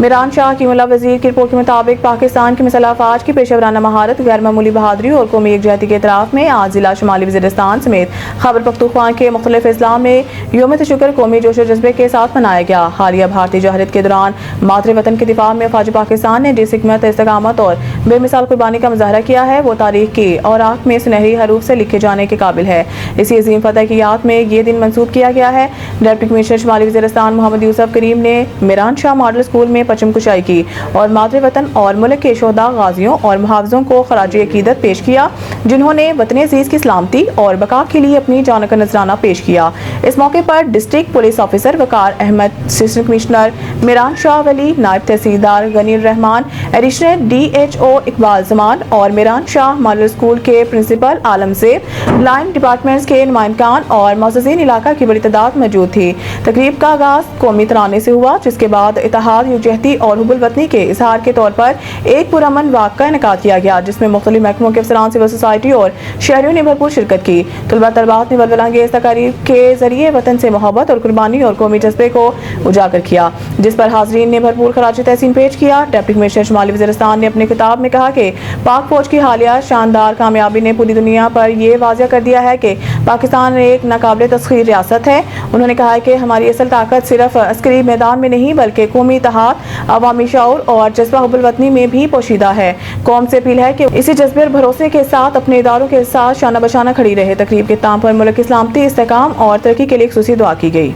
میران شاہ کی ملا وزیر کی رپورٹ کے مطابق پاکستان کی مسلح افواج کی پیشہ ورانہ مہارت، غیر معمولی بہادری اور قومی یکجہتی کے اعتراف میں آج ضلع شمالی وزیرستان سمیت خیبر پختونخوا کے مختلف اضلاع میں یوم تشکر قومی جوش و جذبے کے ساتھ منایا گیا۔ حالیہ بھارتی جوہریت کے دوران مادر وطن کے دفاع میں افواج پاکستان نے جس حکمت، استقامت اور بے مثال قربانی کا مظاہرہ کیا ہے وہ تاریخ کی اوراق میں سنہری حروف سے لکھے جانے کے قابل ہے۔ اسی عظیم فتح کی یاد میں یہ دن منسوب کیا گیا ہے۔ ڈپٹی کمشنر شمالی وزیرستان محمد یوسف کریم نے میران شاہ ماڈل اسکول میں پرچم کشائی کی اور مادر وطن اور ملک کے شہداء، غازیوں اور محافظوں کو خراج عقیدت پیش کیا جنہوں نے وطن عزیز کی سلامتی اور بقا کے لیے اپنی جانوں کا نذرانہ پیش کیا۔ اس موقع پر ڈسٹرکٹ پولیس آفیسر وقار احمد، اسسٹنٹ کمشنر میران شاہ ولی، نائب تحصیلدار غنی الرحمان، ایڈیشنل DHO اقبال زمان اور میران شاہ ماڈل اسکول کے پرنسپل عالم زیب، لائن ڈپارٹمنٹس کے نمائندگان اور معززین علاقہ کی بڑی تعداد موجود تھی۔ تقریب کا آغاز قومی ترانے سے ہوا، جس کے بعد اتحاد، یکجہتی اور حب الوطنی کے اظہار کے طور پر ایک پرامن واقعہ کا انعقاد کیا گیا، جس میں مختلف محکموں کے افسران، سول سوسائٹی اور شہریوں نے بھرپور شرکت کی۔ طلباء طالبات نے ولولہ انگیز تقاریب کے ذریعے وطن سے محبت اور قربانی اور قومی جذبے کو اجاگر کیا، جس پر حاضرین نے بھرپور خراج تحسین پیش کیا۔ ڈپٹی کمشنر شمالی وزیرستان نے اپنے خطاب میں کہا کہ پاک فوج کی حالیہ شاندار کامیابی نے پوری دنیا پر یہ واضح کر دیا ہے کہ پاکستان ایک ناقابل تسخیر ریاست ہے۔ انہوں نے کہا کہ ہماری اصل طاقت صرف عسکری میدان میں نہیں بلکہ قومی اتحاد، عوامی شعور اور جذبہ حب الوطنی میں بھی پوشیدہ ہے۔ قوم سے اپیل ہے کہ اسی جذبے اور بھروسے کے ساتھ اپنے اداروں کے ساتھ شانہ بشانہ کھڑی رہے۔ تقریب کے اختتام پر ملک کی سلامتی، استحکام اور ترقی کے لیے خصوصی دعا کی گئی۔